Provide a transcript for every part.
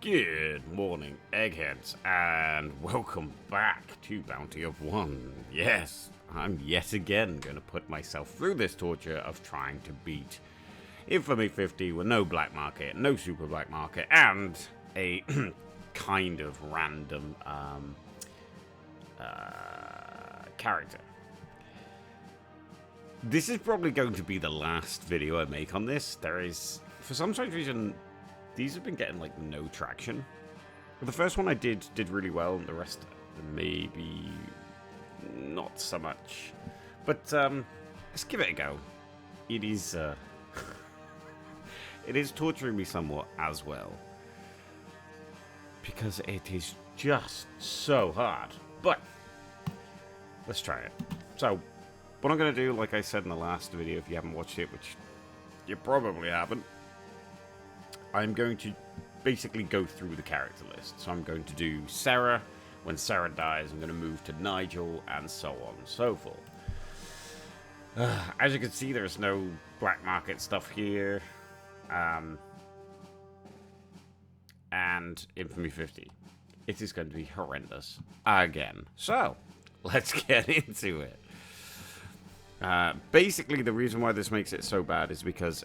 Good morning, eggheads, and welcome back to Bounty of One. Yes, I'm yet again going to put myself through this torture of trying to beat Infamy 50 with no black market, no super black market, and a kind of random character. This is probably going to be the last video I make on this. There is, for some strange reason, these have been getting like no traction. The first one I did really well, and the rest maybe not so much. But let's give it a go. It is it is torturing me somewhat as well, because it is just so hard. But let's try it. So what I'm going to do, like I said in the last video, if you haven't watched it, which you probably haven't, I'm going to basically go through the character list. So I'm going to do Sarah. When Sarah dies, I'm going to move to Nigel, and so on and so forth. As you can see, there's no black market stuff here. And Infamy 50. It is going to be horrendous again. So, let's get into it. Basically, the reason why this makes it so bad is because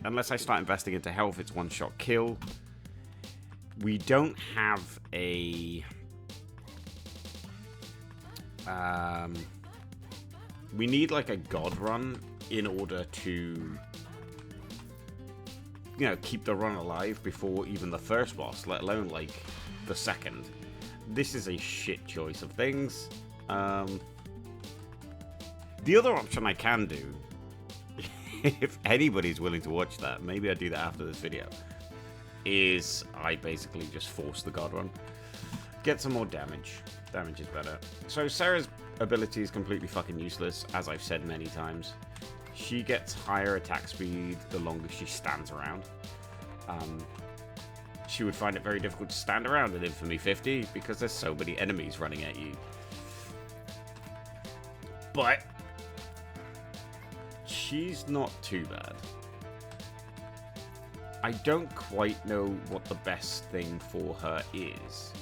unless I start investing into health, it's one-shot kill. We don't have a... we need like a god run in order to, you know, keep the run alive before even the first boss, let alone like the second. This is a shit choice of things. The other option I can do, if anybody's willing to watch that, maybe I do that after this video, is I basically just force the god run. Get some more damage. Damage is better. So Sarah's ability is completely fucking useless, as I've said many times. She gets higher attack speed the longer she stands around. She would find it very difficult to stand around in Infamy 50 because there's so many enemies running at you. But she's not too bad. I don't quite know what the best thing for her is.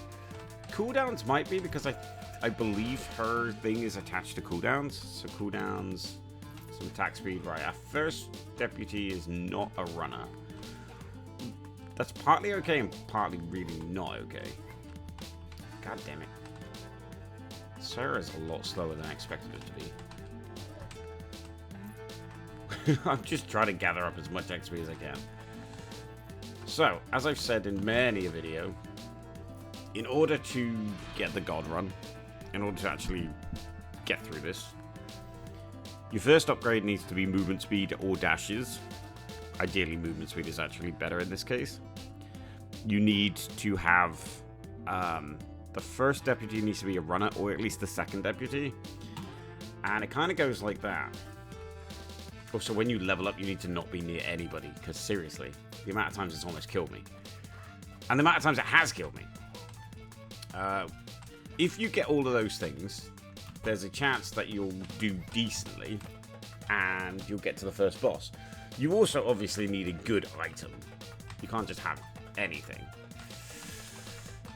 Cooldowns might be, because I believe her thing is attached to cooldowns. So cooldowns, some attack speed. Right, our first deputy is not a runner. That's partly okay and partly really not okay. God damn it. Sarah's a lot slower than I expected it to be. I'm just trying to gather up as much XP as I can. So, as I've said in many a video, in order to get the god run, in order to actually get through this, your first upgrade needs to be movement speed or dashes. Ideally, movement speed is actually better in this case. You need to have the first deputy needs to be a runner, or at least the second deputy. And it kind of goes like that. Also, when you level up, you need to not be near anybody, because seriously, the amount of times it's almost killed me. And the amount of times it has killed me. If you get all of those things, there's a chance that you'll do decently, and you'll get to the first boss. You also obviously need a good item. You can't just have anything.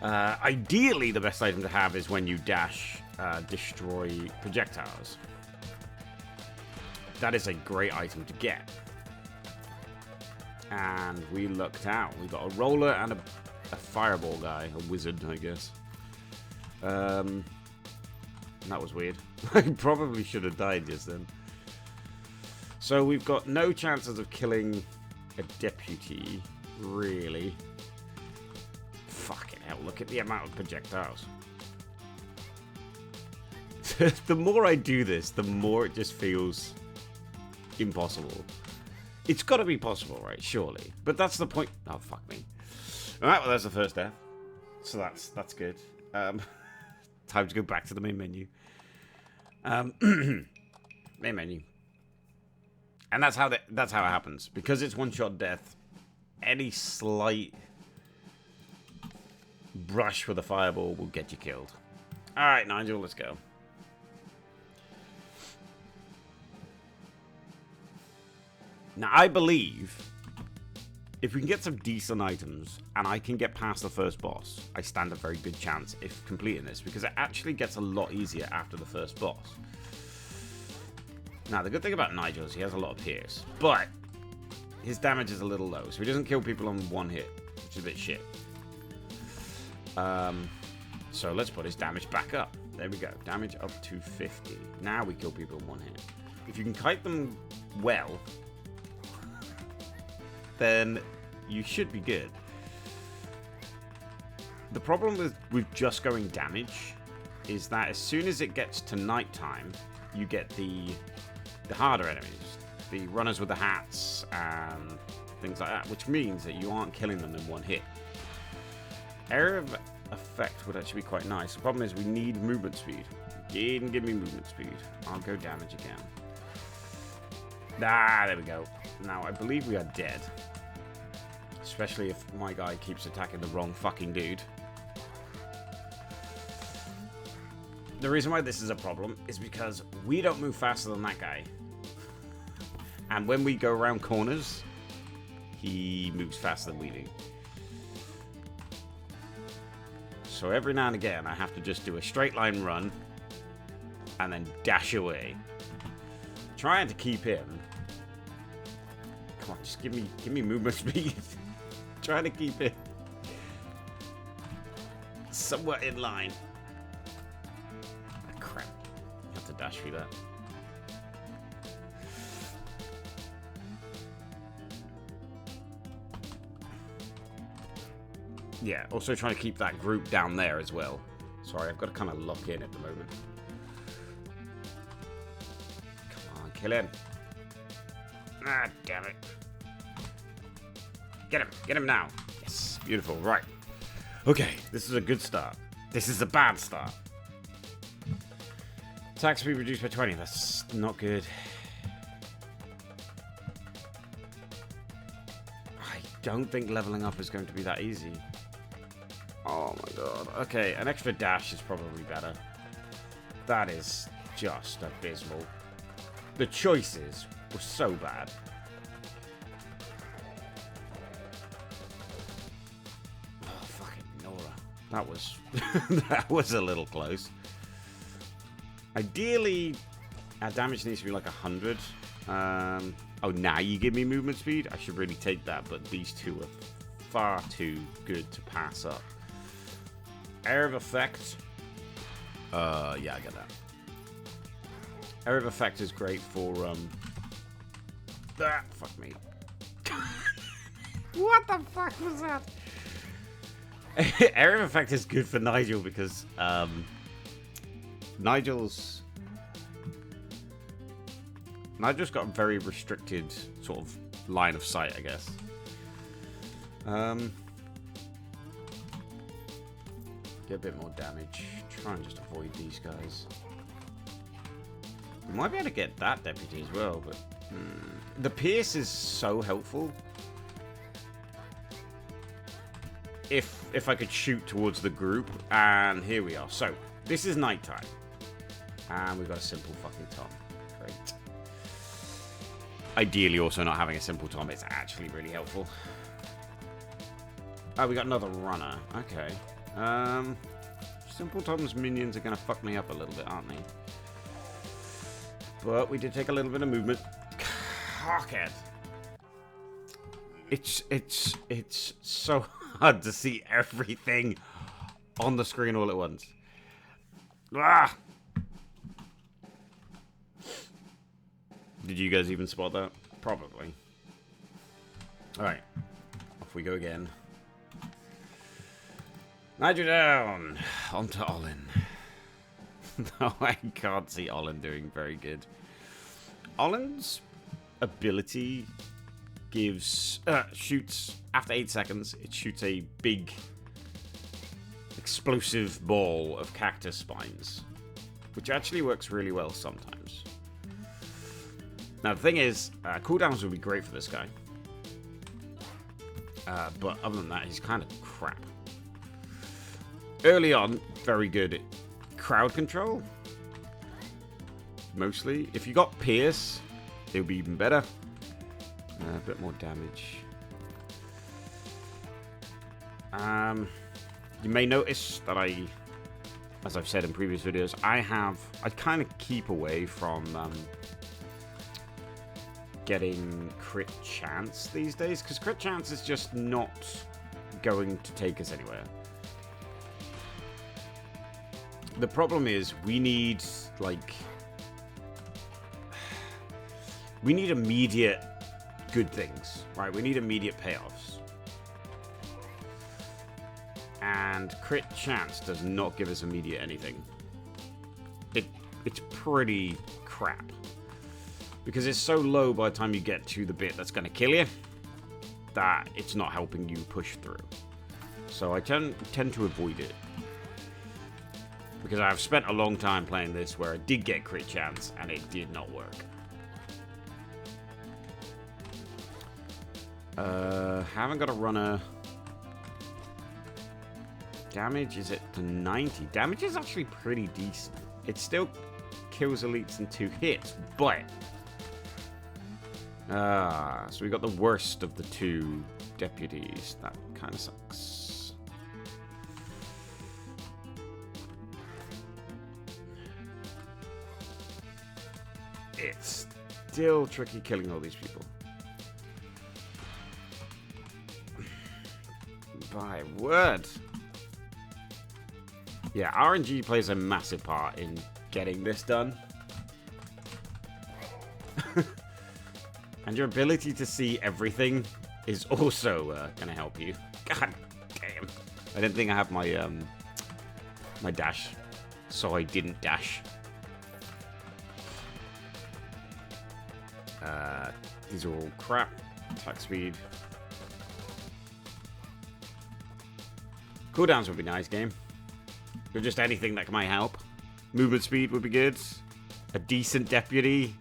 Ideally, the best item to have is when you dash, destroy projectiles. That is a great item to get. And we lucked out. We got a roller and a fireball guy, a wizard, I guess. That was weird. I probably should have died just then. So we've got no chances of killing a deputy, really. Fucking hell, look at the amount of projectiles. The more I do this, the more it just feels impossible. It's got to be possible, right? Surely. But that's the point. Oh, fuck me. Alright, well, there's the first death. So that's good. Time to go back to the main menu. Main menu. And that's how it happens. Because it's one-shot death, any slight brush with a fireball will get you killed. Alright, Nigel, let's go. Now, I believe if we can get some decent items and I can get past the first boss, I stand a very good chance if completing this, because it actually gets a lot easier after the first boss. Now, the good thing about Nigel is he has a lot of pierce, but his damage is a little low, so he doesn't kill people on one hit, which is a bit shit. So let's put his damage back up. There we go. Damage up to 50. Now we kill people in one hit. If you can kite them well, then you should be good. The problem with just going damage is that as soon as it gets to nighttime, you get the harder enemies. The runners with the hats and things like that, which means that you aren't killing them in one hit. Area of effect would actually be quite nice. The problem is we need movement speed. Give me movement speed. I'll go damage again. Ah, there we go. Now, I believe we are dead. Especially if my guy keeps attacking the wrong fucking dude. The reason why this is a problem is because we don't move faster than that guy. And when we go around corners, he moves faster than we do. So every now and again, I have to just do a straight line run and then dash away. Trying to keep him. Come on, just give me movement speed. Trying to keep it somewhat in line. Ah, crap. You have to dash through that. Yeah, also trying to keep that group down there as well. Sorry, I've got to kind of lock in at the moment. Come on, kill him. Ah, damn it. Get him now. Yes, beautiful, right. Okay, this is a good start. This is a bad start. Attack speed reduced by 20, that's not good. I don't think leveling up is going to be that easy. Oh my god. Okay, an extra dash is probably better. That is just abysmal. The choices were so bad. Oh, fucking Nora. That was... that was a little close. Ideally, our damage needs to be like 100. Oh, now you give me movement speed? I should really take that, but these two are far too good to pass up. Area of effect. Yeah, I get that. Area of effect is great for, ah, fuck me. What the fuck was that? Area of effect is good for Nigel because, Nigel's got a very restricted sort of line of sight, I guess. Get a bit more damage. Try and just avoid these guys. We might be able to get that deputy as well, but the pierce is so helpful. If I could shoot towards the group, and here we are. So this is nighttime, and we've got a simple fucking Tom. Great. Ideally, also not having a simple Tom is actually really helpful. Oh, we got another runner. Okay. Simple Tom's minions are gonna fuck me up a little bit, aren't they? But we did take a little bit of movement. Cockhead. It's so hard to see everything on the screen all at once. Ah! Did you guys even spot that? Probably. Alright. Off we go again. Nigel down! Onto Olin. No, I can't see Olin doing very good. Olin's ability gives... shoots... After 8 seconds, it shoots a big... explosive ball of cactus spines. Which actually works really well sometimes. Now, the thing is, cooldowns would be great for this guy. But other than that, he's kind of crap. Early on, very good at crowd control. Mostly. If you got Pierce, it would be even better. A bit more damage. You may notice that as I've said in previous videos, I kind of keep away from getting crit chance these days, because crit chance is just not going to take us anywhere. The problem is we need immediate good things, right? We need immediate payoffs. And crit chance does not give us immediate anything. It's pretty crap. Because it's so low by the time you get to the bit that's going to kill you, that it's not helping you push through. So I tend to avoid it. Because I've spent a long time playing this where I did get crit chance and it did not work. Haven't got a runner. Damage is at to 90. Damage is actually pretty decent. It still kills elites in 2 hits, but so we got the worst of the 2 deputies. That kind of sucks. It's still tricky killing all these people. My word. Yeah, RNG plays a massive part in getting this done. And your ability to see everything is also going to help you. God damn. I didn't think I have my my dash, so I didn't dash. These are all crap. Attack speed. Cooldowns would be nice, game. Or just anything that might help. Movement speed would be good. A decent deputy.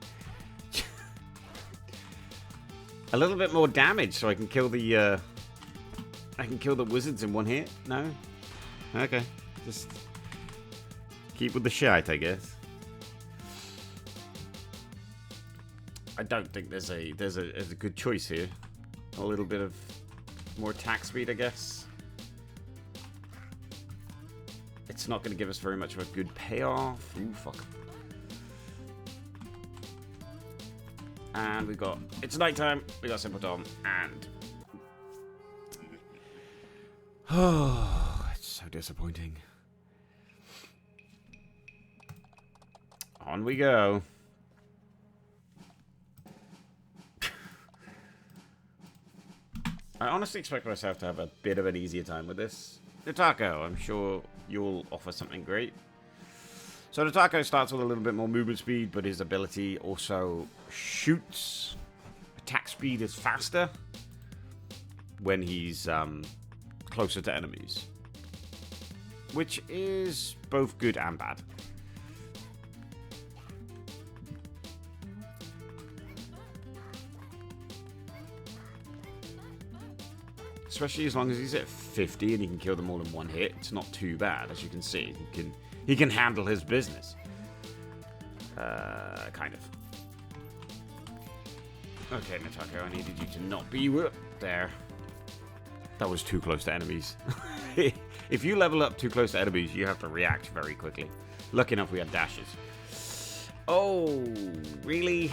A little bit more damage so I can kill the wizards in 1 hit. No? Okay. Just keep with the shite, I guess. I don't think there's a good choice here. A little bit of more attack speed, I guess. It's not going to give us very much of a good payoff. Ooh, fuck. And we've got... It's nighttime. We got Simple Tom. And... Oh, it's so disappointing. On we go. I honestly expect myself to have a bit of an easier time with this. Notako, I'm sure you'll offer something great. So Notako starts with a little bit more movement speed, but his ability also shoots. Attack speed is faster when he's closer to enemies, which is both good and bad. Especially as long as he's at 50 and he can kill them all in 1 hit. It's not too bad, as you can see. He can handle his business. Kind of. Okay, Notako, I needed you to not be there. That was too close to enemies. If you level up too close to enemies, you have to react very quickly. Lucky enough we had dashes. Oh, really?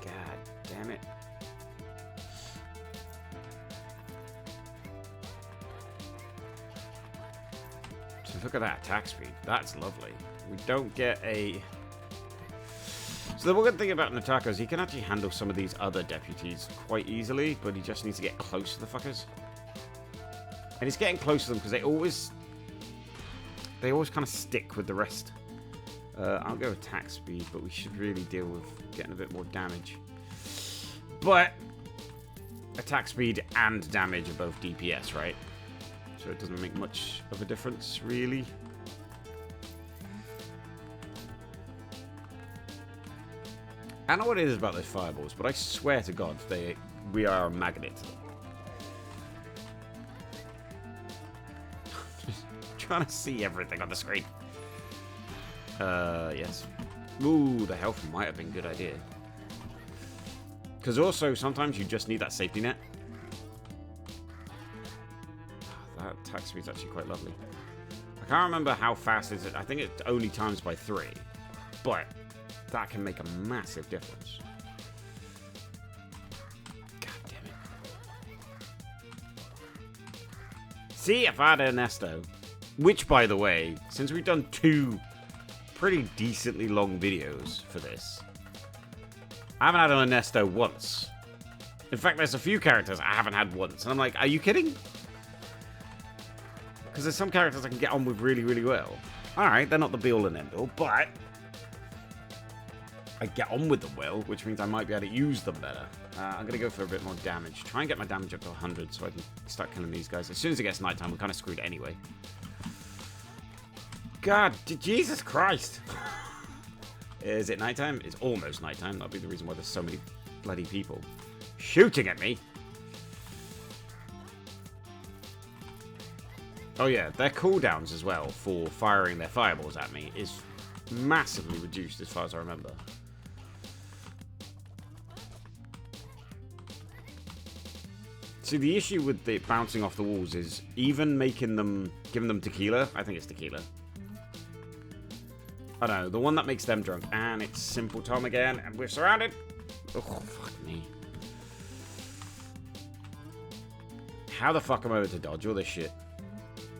God damn it. Look at that attack speed. That's lovely. We don't get a... So the one good thing about Notako is he can actually handle some of these other deputies quite easily, but he just needs to get close to the fuckers. And he's getting close to them because they always kind of stick with the rest. I'll go attack speed, but we should really deal with getting a bit more damage. But attack speed and damage are both DPS, right? So it doesn't make much of a difference, really. I don't know what it is about those fireballs, but I swear to God, we are a magnet to them. Just trying to see everything on the screen. Yes. Ooh, the health might have been a good idea. Because also, sometimes you just need that safety net. that attack speed's actually quite lovely. I can't remember how fast is it. I think it only times by 3. But that can make a massive difference. God damn it. See, if I had Ernesto, which, by the way, since we've done 2 pretty decently long videos for this, I haven't had an Ernesto once. In fact, there's a few characters I haven't had once. And I'm like, are you kidding? Because there's some characters I can get on with really, really well. Alright, they're not the be-all and end-all, but I get on with them well, which means I might be able to use them better. I'm going to go for a bit more damage. Try and get my damage up to 100 so I can start killing these guys. As soon as it gets nighttime, we're kind of screwed anyway. God, Jesus Christ. Is it nighttime? It's almost nighttime. That'll be the reason why there's so many bloody people shooting at me. Oh yeah, their cooldowns as well for firing their fireballs at me is massively reduced as far as I remember. See, the issue with the bouncing off the walls is even making them, giving them tequila. I think it's tequila. I don't know, the one that makes them drunk. And it's Simple Tom again, and we're surrounded. Oh, fuck me. How the fuck am I able to dodge all this shit?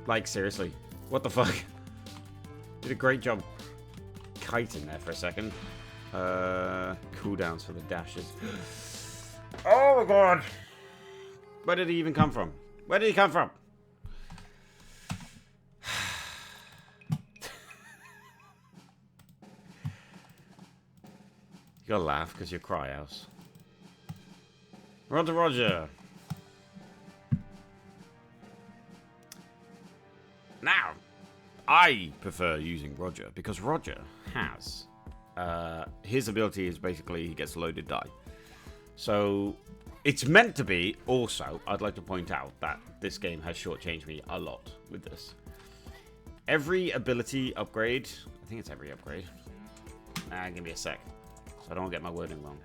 Like, seriously. What the fuck? Did a great job kiting there for a second. Cooldowns for the dashes. Oh my god! Where did he even come from? Where did he come from? You gotta laugh because you're cry house. Roger, Roger. Now, I prefer using Roger because Roger has his ability is basically he gets loaded die. So it's meant to be. Also, I'd like to point out that this game has shortchanged me a lot with this. Every ability upgrade, I think it's every upgrade. Give me a sec. So I don't get my wording wrong.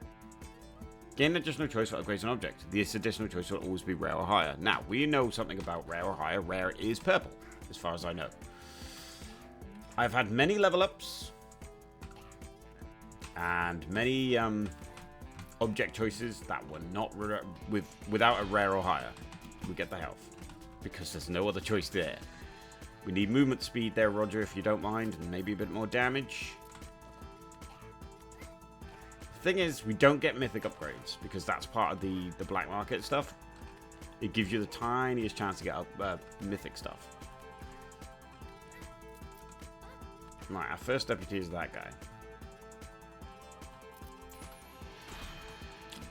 Gain an additional choice for upgrades an object. This additional choice will always be rare or higher. Now, we know something about rare or higher. Rare is purple, as far as I know. I've had many level ups. And many object choices that were not without a rare or higher. We get the health. Because there's no other choice there. We need movement speed there, Roger, if you don't mind. And maybe a bit more damage. Thing is, we don't get mythic upgrades because that's part of the black market stuff. It gives you the tiniest chance to get up mythic stuff. Right, our first deputy is that guy.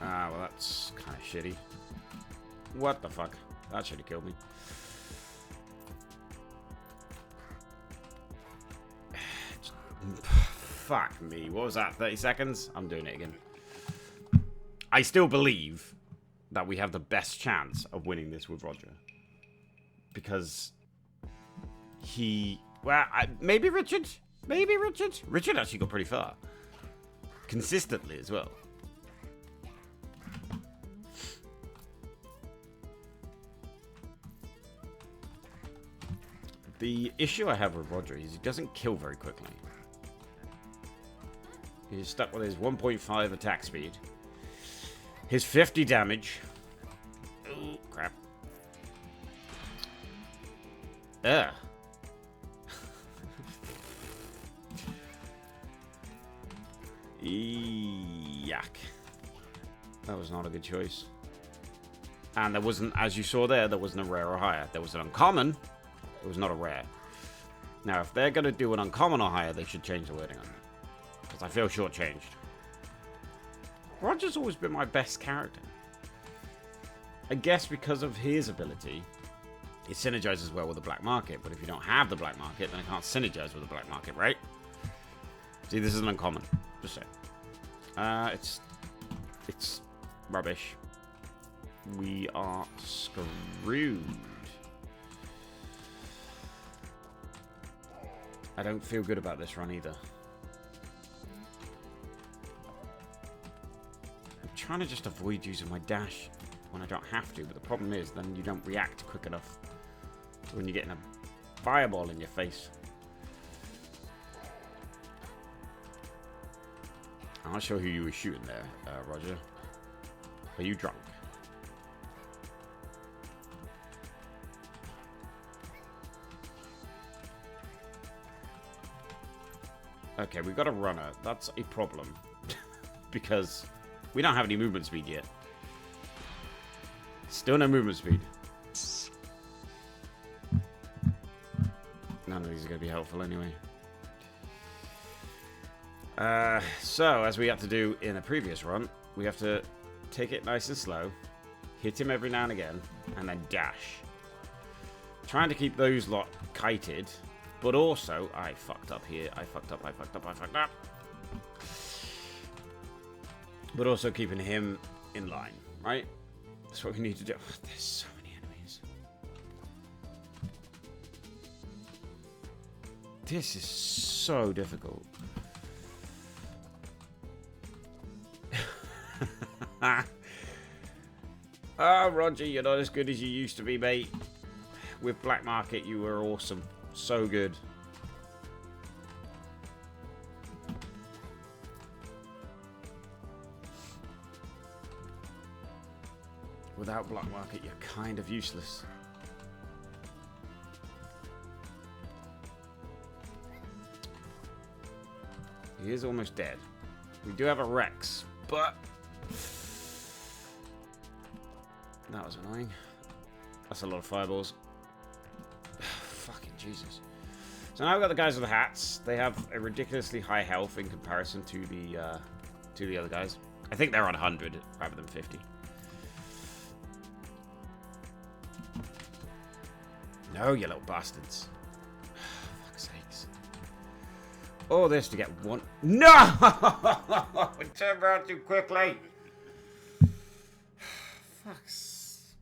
Ah, well, that's kind of shitty. What the fuck? That should have killed me. Fuck me. What was that? 30 seconds? I'm doing it again. I still believe that we have the best chance of winning this with Roger. Because he... Well, maybe Richard? Maybe Richard? Richard actually got pretty far. Consistently as well. The issue I have with Roger is he doesn't kill very quickly. He's stuck with his 1.5 attack speed. His 50 damage. Oh, crap. Ugh. Yuck. That was not a good choice. And there wasn't, as you saw there wasn't a rare or higher. There was an uncommon. It was not a rare. Now, if they're going to do an uncommon or higher, they should change the wording on it. Because I feel shortchanged. Roger's always been my best character. I guess because of his ability, it synergizes well with the black market. But if you don't have the black market, then it can't synergize with the black market, right? See, this is an uncommon. Just saying. It's rubbish. We are screwed. I don't feel good about this run either. I'm trying to just avoid using my dash when I don't have to, but the problem is then you don't react quick enough when you're getting a fireball in your face. I'm not sure who you were shooting there, Roger. Are you drunk? Okay, we've got a runner. That's a problem. Because we don't have any movement speed yet. Still no movement speed. None of these are going to be helpful anyway. So, as we had to do in a previous run, we have to take it nice and slow, hit him every now and again, and then dash. Trying to keep those lot kited, but also, I fucked up here. I fucked up. But also keeping him in line, right? That's what we need to do. There's so many enemies. This is so difficult. Ah, Roger, you're not as good as you used to be, mate. With Black Market, you were awesome. So good. Without Black Market, you're kind of useless. He is almost dead. We do have a Rex, but that was annoying. That's a lot of fireballs. Fucking Jesus. So now we've got the guys with the hats. They have a ridiculously high health in comparison to the other guys. I think they're on 100 rather than 50. No, you little bastards. Fuck's sakes. All this to get one. No! It turned around too quickly. Fuck's.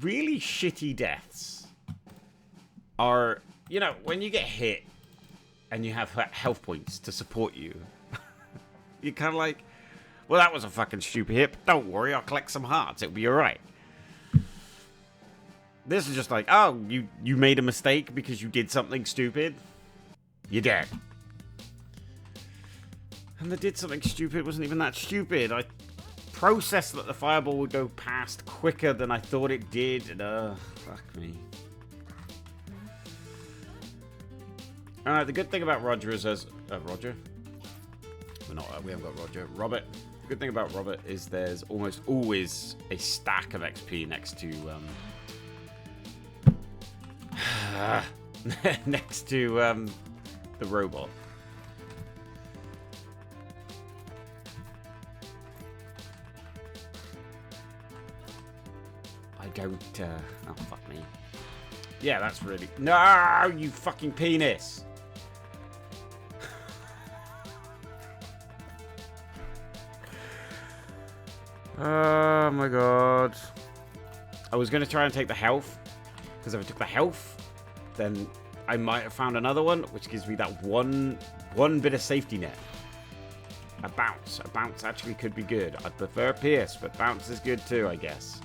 Really shitty deaths are, you know, when you get hit and you have health points to support you, you're kind of like, well, that was a fucking stupid hit, but don't worry, I'll collect some hearts. It'll be alright. This is just like, oh, you made a mistake because you did something stupid. You're dead. And the did something stupid wasn't even that stupid. I processed that the fireball would go past quicker than I thought it did. And, fuck me. Alright, the good thing about Roger is as... Roger? We haven't got Roger. Robert. The good thing about Robert is there's almost always a stack of XP next to next to the robot. I don't oh fuck me. Yeah, that's really... No, you fucking penis. Oh my god. I was going to try and take the health, because if I took the health, then I might have found another one, which gives me that one bit of safety net. A bounce. A bounce actually could be good. I'd prefer Pierce, but bounce is good too, I guess.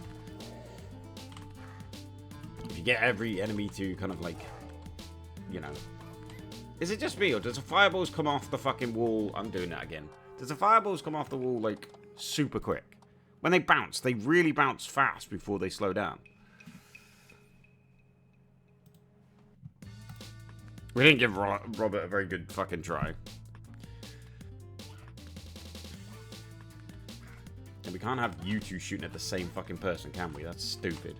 If you get every enemy to kind of like, you know... Is it just me, or does the fireballs come off the fucking wall? I'm doing that again. Does the fireballs come off the wall, like, super quick? When they bounce, they really bounce fast before they slow down. We didn't give Robert a very good fucking try. And we can't have you two shooting at the same fucking person, can we? That's stupid.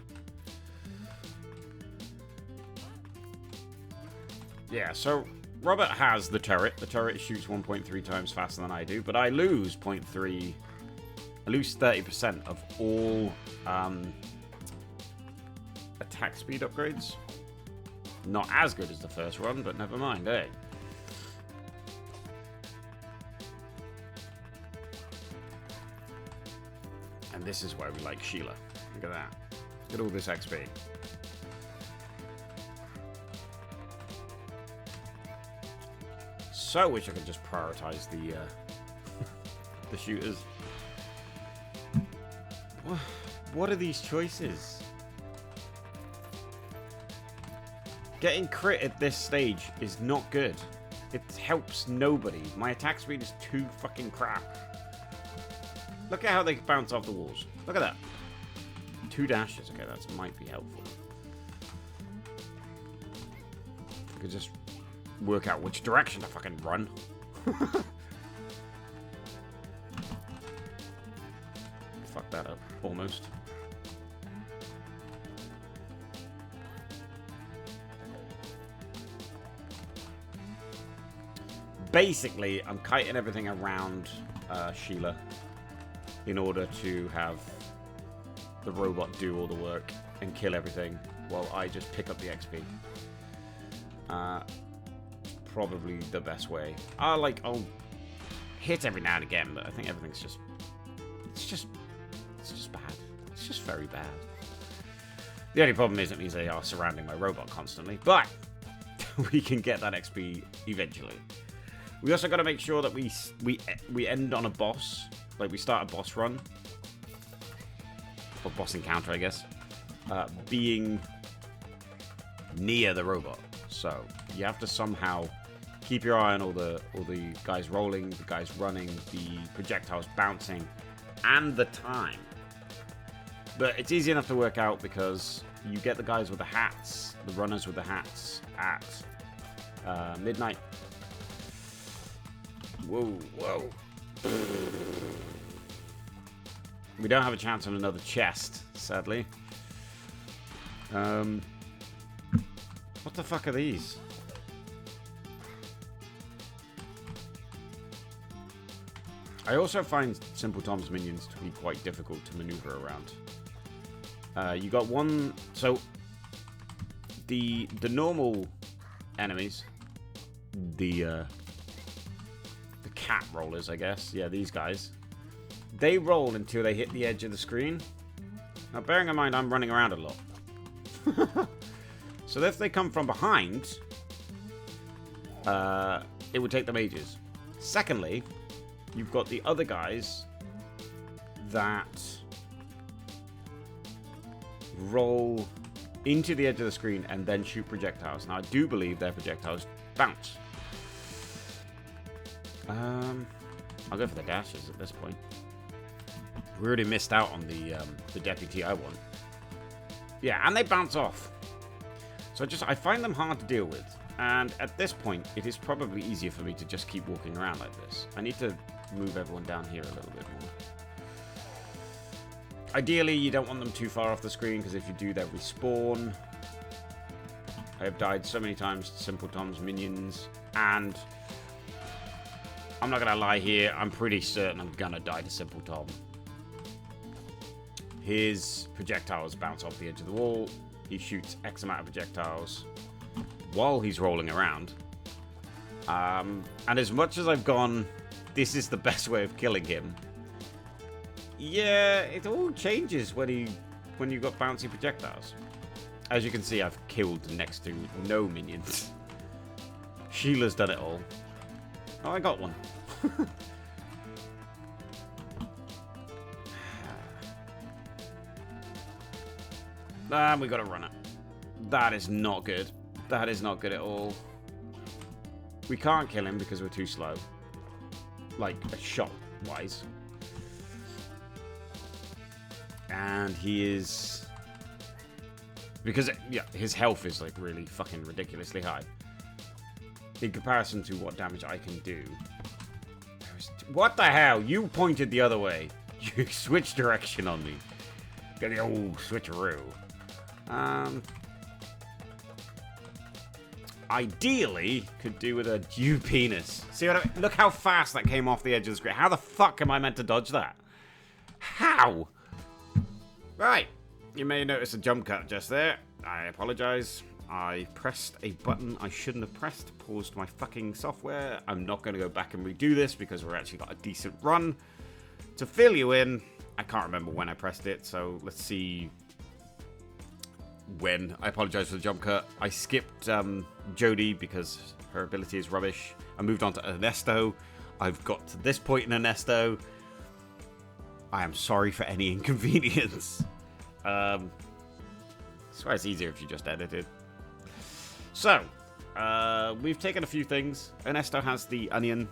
Yeah, so Robert has the turret. The turret shoots 1.3 times faster than I do, but I lose 0.3... I lose 30% of all attack speed upgrades. Not as good as the first run, but never mind, eh? And this is why we like Sheila. Look at that. Look at all this XP. So wish I could just prioritize the the shooters. What are these choices? Getting crit at this stage is not good. It helps nobody. My attack speed is too fucking crap. Look at how they bounce off the walls. Look at that. 2 dashes. Okay, that might be helpful. I could just work out which direction to fucking run. Fuck that up. Almost. Basically, I'm kiting everything around Sheila in order to have the robot do all the work and kill everything while I just pick up the XP. Probably the best way. I'll hit every now and again, but I think everything's just... It's just bad. It's just very bad. The only problem is it means they are surrounding my robot constantly, but we can get that XP eventually. We also got to make sure that we end on a boss. Like, we start a boss run. Or boss encounter, I guess. Being near the robot. So, you have to somehow keep your eye on all the guys rolling, the guys running, the projectiles bouncing, and the time. But it's easy enough to work out because you get the guys with the hats, the runners with the hats, at midnight. Whoa, whoa. We don't have a chance on another chest, sadly. What the fuck are these? I also find Simple Tom's minions to be quite difficult to maneuver around. You got one... So, the normal enemies, the cat rollers, I guess. Yeah, these guys. They roll until they hit the edge of the screen. Now, bearing in mind, I'm running around a lot. So if they come from behind, it would take them ages. Secondly, you've got the other guys that roll into the edge of the screen and then shoot projectiles. Now, I do believe their projectiles bounce. I'll go for the dashes at this point. We already missed out on the deputy I want. Yeah, and they bounce off. So I find them hard to deal with. And at this point, it is probably easier for me to just keep walking around like this. I need to move everyone down here a little bit more. Ideally, you don't want them too far off the screen, because if you do, they'll respawn. I have died so many times to Simple Tom's minions, and I'm not going to lie here, I'm pretty certain I'm going to die to Simple Tom. His projectiles bounce off the edge of the wall. He shoots X amount of projectiles while he's rolling around. And as much as I've gone, this is the best way of killing him. Yeah, it all changes when you got bouncy projectiles. As you can see, I've killed next to no minions. Sheila's done it all. Oh, I got one. And we gotta run it. That is not good. That is not good at all. We can't kill him because we're too slow. Like, shot-wise. And he is... Because, yeah, his health is, like, really fucking ridiculously high. In comparison to what damage I can do. What the hell? You pointed the other way. You switched direction on me. Got the old switcheroo. Ideally, could do with a due penis. See what I mean? Look how fast that came off the edge of the screen. How the fuck am I meant to dodge that? How? Right. You may notice a jump cut just there. I apologize. I pressed a button I shouldn't have pressed. Paused my fucking software. I'm not going to go back and redo this because we're actually got a decent run. To fill you in, I can't remember when I pressed it, so let's see when. I apologize for the jump cut. I skipped Jodie because her ability is rubbish. I moved on to Ernesto. I've got to this point in Ernesto. I am sorry for any inconvenience. I swear it's easier if you just edit it. So, we've taken a few things. Ernesto has the onion.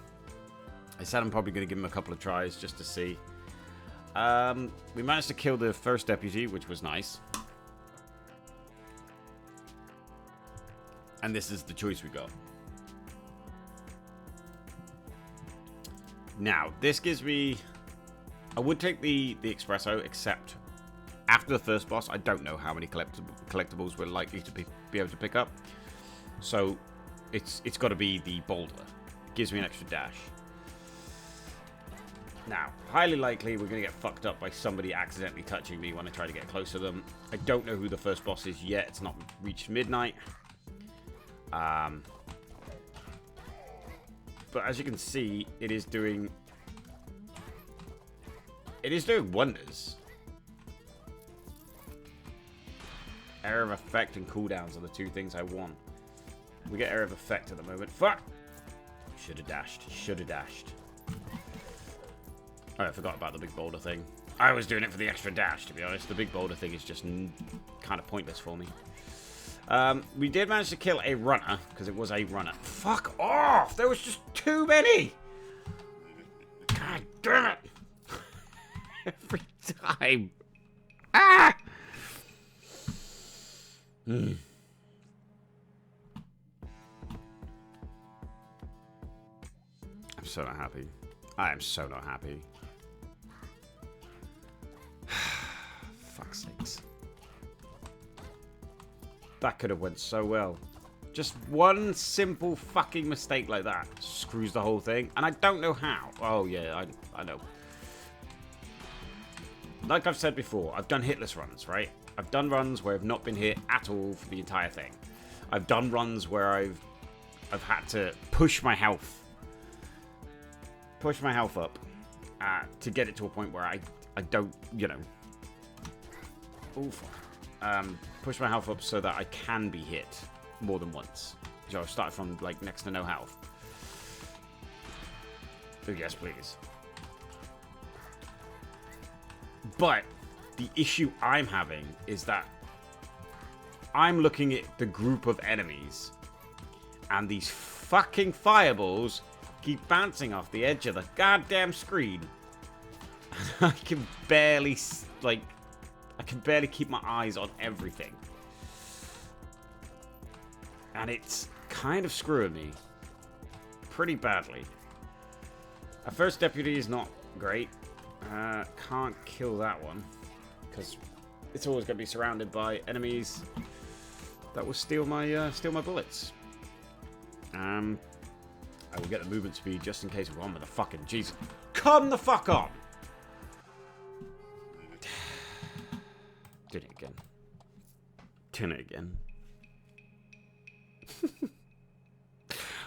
I said I'm probably going to give him a couple of tries just to see. We managed to kill the first deputy, which was nice. And this is the choice we got. Now, this gives me... I would take the espresso, except after the first boss, I don't know how many collectibles we're likely to be able to pick up. So, it's got to be the boulder. It gives me an extra dash. Now, highly likely we're going to get fucked up by somebody accidentally touching me when I try to get close to them. I don't know who the first boss is yet. It's not reached midnight. But as you can see, it is doing wonders. Area of effect and cooldowns are the two things I want. We get area of effect at the moment. Fuck! Should have dashed. Should have dashed. Oh, I forgot about the big boulder thing. I was doing it for the extra dash, to be honest. The big boulder thing is just kind of pointless for me. We did manage to kill a runner, because it was a runner. Fuck off! There was just too many! God damn it! Every time. Ah! I'm so not happy. I am so not happy. Fuck's sakes. That could have went so well. Just one simple fucking mistake like that screws the whole thing. And I don't know how. Oh, yeah, I know. Like I've said before, I've done hitless runs, right? I've done runs where I've not been hit at all for the entire thing. I've done runs where I've had to push my health up to get it to a point where I don't, you know, push my health up so that I can be hit more than once. So I've started from like next to no health. So yes, please. But the issue I'm having is that I'm looking at the group of enemies and these fucking fireballs keep bouncing off the edge of the goddamn screen. And I can barely, like, keep my eyes on everything. And it's kind of screwing me pretty badly. Our first deputy is not great. Can't kill that one because it's always going to be surrounded by enemies that will steal my bullets. I will get the movement speed just in case we're on with the fucking Jesus. Come the fuck on! Did it again. Did it again.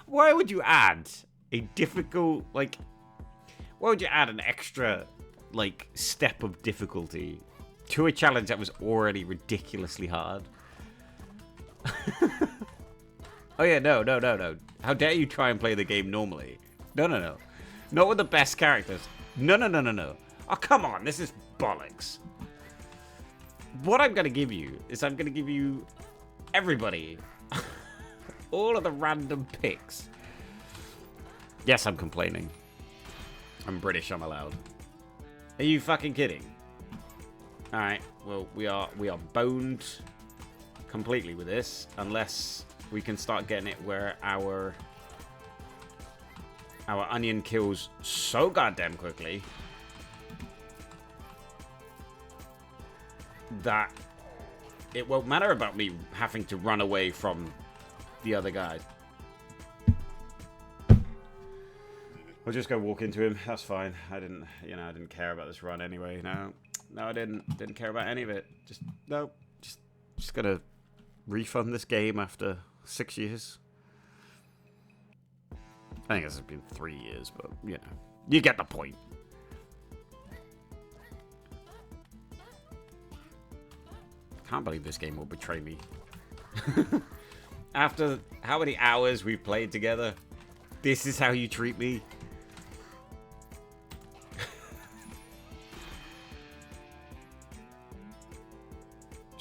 Why would you add a difficult, like... Why would you add an extra, like, step of difficulty to a challenge that was already ridiculously hard? Oh yeah, no. How dare you try and play the game normally? No. Not with the best characters. No. Oh, come on, this is bollocks. What I'm going to give you is I'm going to give you everybody. All of the random picks. Yes, I'm complaining. I'm British, I'm allowed. Are you fucking kidding? Alright, well, we are boned completely with this, unless we can start getting it where our onion kills so goddamn quickly that it won't matter about me having to run away from the other guys. I'll just go walk into him. That's fine. I didn't care about this run anyway. No, I didn't care about any of it. Just gonna refund this game after 6 years. I think it's been 3 years, but you know, you get the point. Can't believe this game will betray me. After how many hours we've played together, this is how you treat me.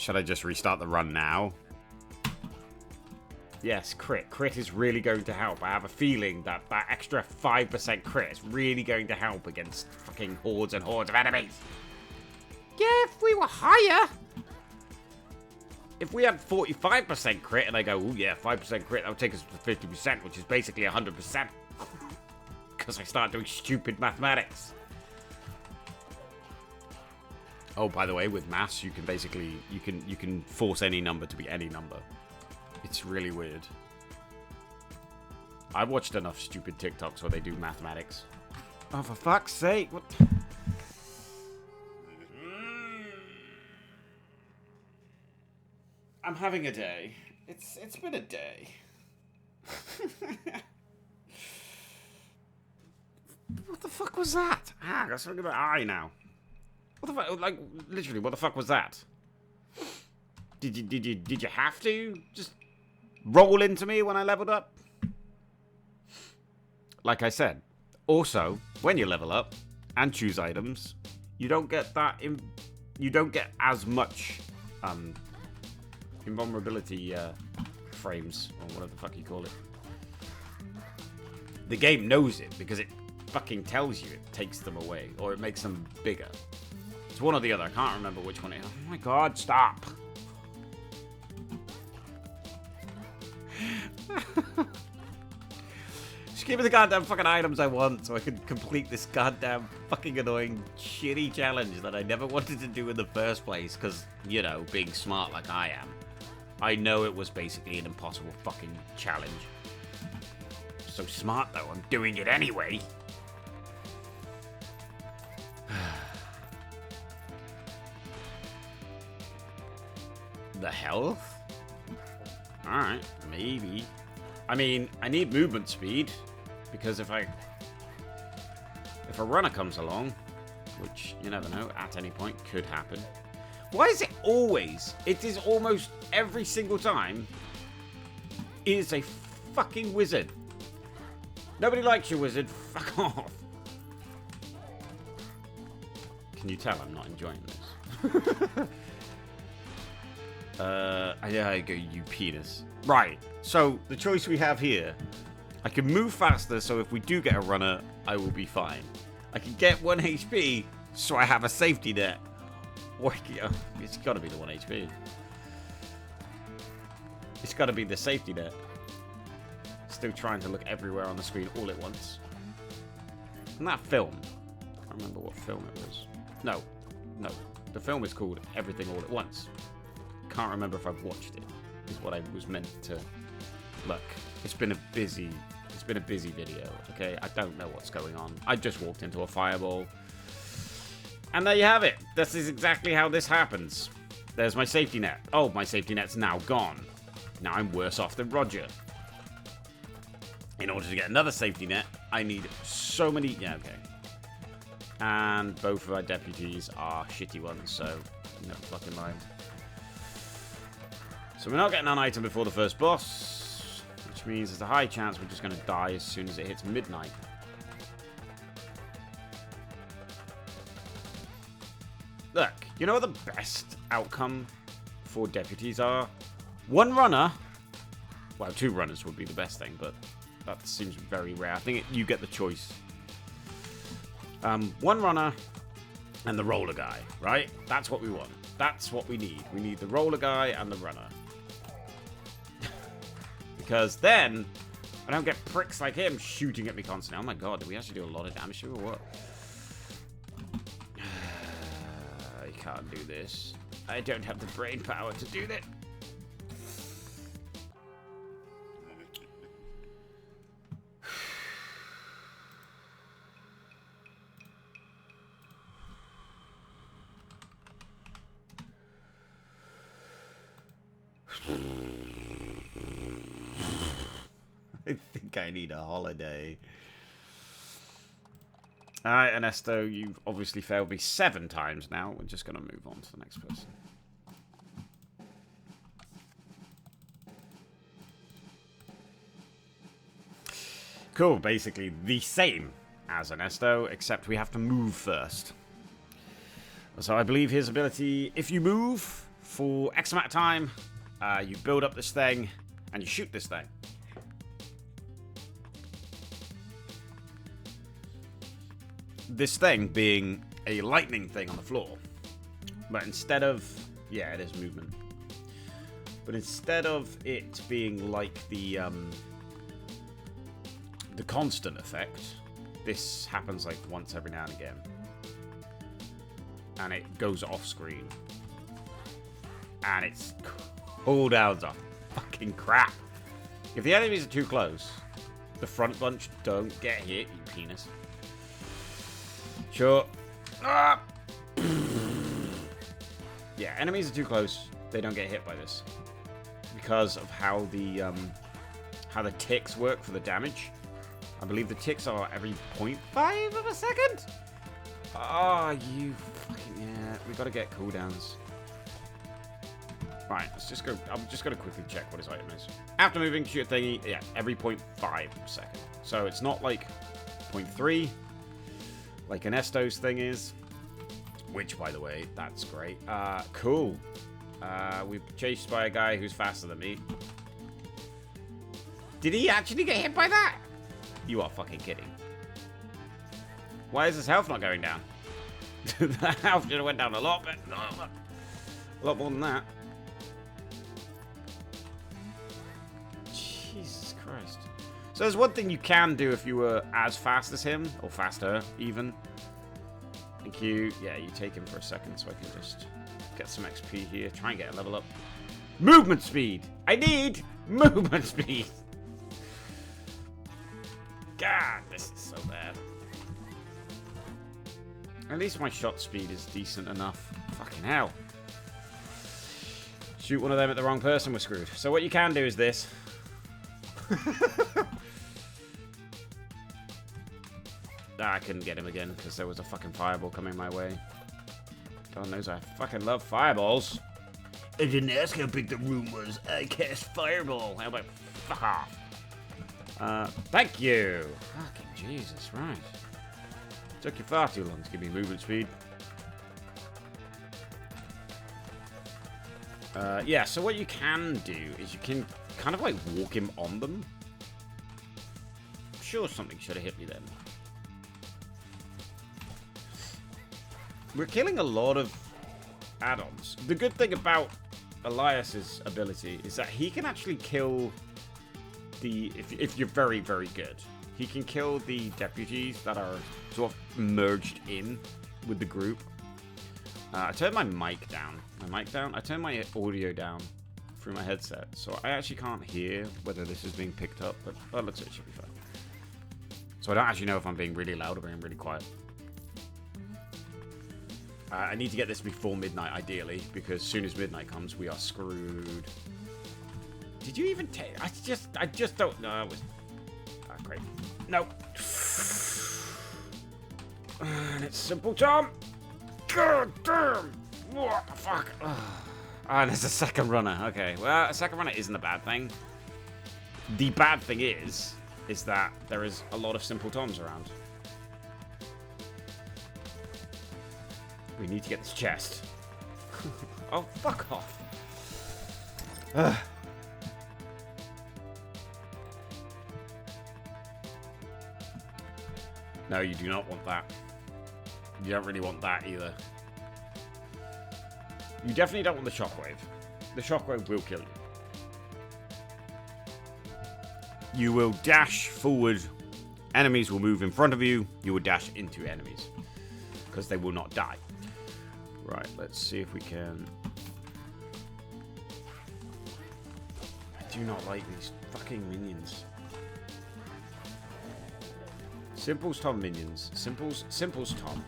Should I just restart the run now? Yes, crit. Crit is really going to help. I have a feeling that that extra 5% crit is really going to help against fucking hordes and hordes of enemies. Yeah, if we were higher. If we had 45% crit and I go, oh yeah, 5% crit, that would take us to 50%, which is basically 100%. Because I start doing stupid mathematics. Oh, by the way, with maths, you can basically, you can force any number to be any number. It's really weird. I've watched enough stupid TikToks where they do mathematics. Oh, for fuck's sake. What? I'm having a day. It's been a day. What the fuck was that? Ah, I got something about eye now. What the fuck? Like, literally, what the fuck was that? Did you have to just roll into me when I leveled up? Like I said, also when you level up and choose items, you don't get that. You don't get as much invulnerability frames or whatever the fuck you call it. The game knows it because it fucking tells you it takes them away or it makes them bigger. It's one or the other. I can't remember which one it is. Oh my god, stop. Just give me the goddamn fucking items I want so I can complete this goddamn fucking annoying shitty challenge that I never wanted to do in the first place because, you know, being smart like I am, I know it was basically an impossible fucking challenge. So smart though, I'm doing it anyway. The health? Alright, maybe. I mean, I need movement speed, because if a runner comes along, which you never know, at any point could happen. Why is it always, it is almost every single time, is a fucking wizard. Nobody likes your wizard, fuck off. Can you tell I'm not enjoying this? Yeah, I go, you penis. Right, so the choice we have here, I can move faster, so if we do get a runner, I will be fine. I can get 1 HP, so I have a safety net. Or, it's gotta be the 1 HP. It's gotta be the safety net. Still trying to look everywhere on the screen all at once. And that film, I can't remember what film it was. No, the film is called Everything All at Once. Can't remember if I've watched it, is what I was meant to. Look, it's been a busy video, okay? I don't know what's going on. I just walked into a fireball. And there you have it. This is exactly how this happens. There's my safety net. Oh, my safety net's now gone. Now I'm worse off than Roger. In order to get another safety net, I need so many... Yeah, okay. And both of our deputies are shitty ones, so no fucking mind. So we're not getting an item before the first boss, which means there's a high chance we're just going to die as soon as it hits midnight. Look, you know what the best outcome for deputies are? 1 runner. Well, 2 runners would be the best thing, but that seems very rare. I think you get the choice. 1 runner and the roller guy, right? That's what we want. That's what we need. We need the roller guy and the runner. Because then I don't get pricks like him shooting at me constantly. Oh my god, do we actually do a lot of damage to him or what? I can't do this. I don't have the brain power to do that. I think I need a holiday. Alright, Ernesto, you've obviously failed me 7 times now. We're just going to move on to the next person. Cool, basically the same as Ernesto, except we have to move first. So I believe his ability, if you move For X amount of time, you build up this thing, and you shoot this thing. This thing being a lightning thing on the floor. But instead of... Yeah, it is movement. But instead of it being like the constant effect, this happens like once every now and again. And it goes off screen. And its cooldowns are fucking crap. If the enemies are too close, the front bunch don't get hit, you penis. Sure. Ah! Yeah, enemies are too close. They don't get hit by this. Because of how the ticks work for the damage. I believe the ticks are every 0.5 of a second? Oh, you fucking... Yeah, we gotta get cooldowns. Right, let's just go... I'm just gonna quickly check what his item is. After moving, shoot a thingy, yeah, every 0.5 second. So it's not like 0.3, like an Estos thing is. Which, by the way, that's great. Cool. We're chased by a guy who's faster than me. Did he actually get hit by that? You are fucking kidding. Why is his health not going down? The health should have went down a lot, but a lot more than that. Jesus Christ. So there's one thing you can do if you were as fast as him, or faster even. Thank you. Yeah, you take him for a second so I can just get some XP here. Try and get a level up. Movement speed! I need movement speed! God, this is so bad. At least my shot speed is decent enough. Fucking hell. Shoot one of them at the wrong person, we're screwed. So what you can do is this. I couldn't get him again because there was a fucking fireball coming my way. God knows I fucking love fireballs. I didn't ask how big the room was. I cast fireball. How about fuck off? Thank you. Fucking Jesus, right. Took you far too long to give me movement speed. Yeah, so what you can do is you can kind of like walk him on them. I'm sure something should have hit me then. We're killing a lot of add-ons. The good thing about Elias's ability is that he can actually kill the... If you're very, very good, he can kill the deputies that are sort of merged in with the group. I turned my mic down. I turned my audio down through my headset, so I actually can't hear whether this is being picked up, but it looks like it should be fine. So I don't actually know if I'm being really loud or being really quiet. I need to get this before midnight, ideally, because as soon as midnight comes, we are screwed. Did you even take... I just don't know. It was... Ah, great. Nope. And it's simple, Tom. God damn. What the fuck? Ah, there's a second runner. Okay, well, a second runner isn't a bad thing. The bad thing is that there is a lot of simple Toms around. We need to get this chest. Oh, fuck off. No, you do not want that. You don't really want that either. You definitely don't want the shockwave. The shockwave will kill you. You will dash forward. Enemies will move in front of you. You will dash into enemies. Because they will not die. Right, let's see if we can... I do not like these fucking minions. Simple's Tom minions. Simple's Tom.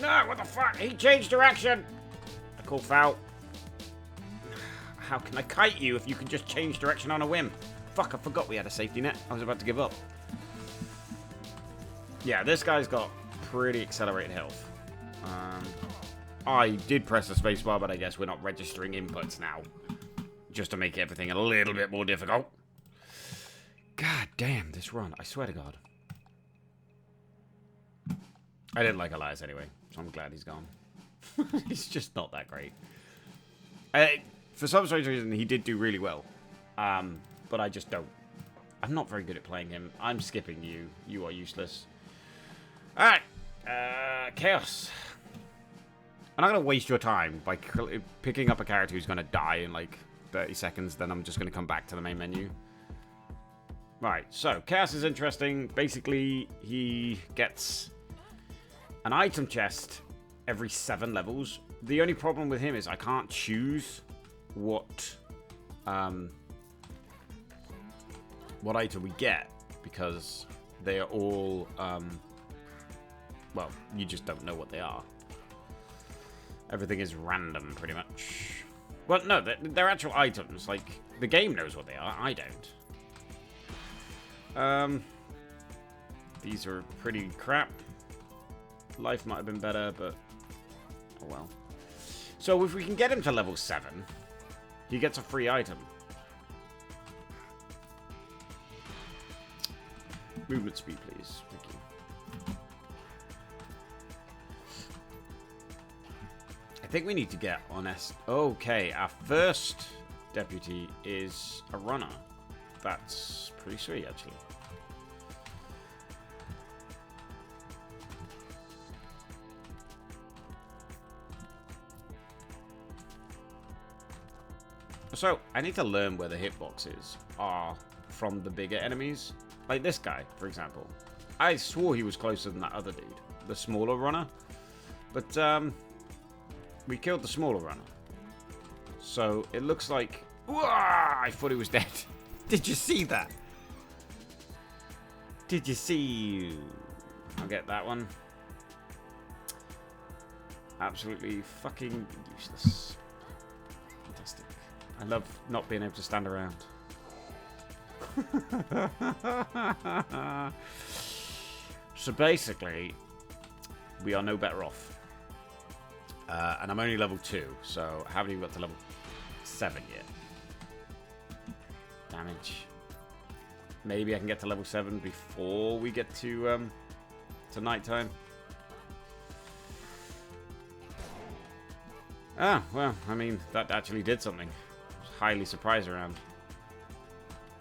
No, what the fuck? He changed direction! I call foul. How can I kite you if you can just change direction on a whim? Fuck, I forgot we had a safety net. I was about to give up. Yeah, this guy's got pretty accelerated health. I did press the spacebar, but I guess we're not registering inputs now. Just to make everything a little bit more difficult. God damn, this run. I swear to God. I didn't like Elias anyway, so I'm glad he's gone. He's just not that great. For some strange reason, he did do really well. But I just don't. I'm not very good at playing him. I'm skipping you. You are useless. Alright. Chaos. I'm not going to waste your time by picking up a character who's going to die in like 30 seconds. Then I'm just going to come back to the main menu. Right. So, Chaos is interesting. Basically, he gets an item chest every 7 levels. The only problem with him is I can't choose what item we get, because they are all, well, you just don't know what they are. Everything is random, pretty much. Well, no, they're actual items. Like, the game knows what they are. I don't. These are pretty crap. Life might have been better, but oh well. So if we can get him to level 7, he gets a free item. Movement speed, please. Thank you. I think we need to get honest. Okay, our first deputy is a runner. That's pretty sweet, actually. So, I need to learn where the hitboxes are from the bigger enemies. Like this guy, for example. I swore he was closer than that other dude. The smaller runner. But, we killed the smaller runner. So, it looks like... Whoa, I thought he was dead. Did you see that? Did you see... I'll get that one. Absolutely fucking useless. Fantastic. I love not being able to stand around. So basically, we are no better off. And I'm only level 2, so I haven't even got to level 7 yet. Damage. Maybe I can get to level 7 before we get to nighttime. Ah, well, I mean, that actually did something. I was highly surprised around.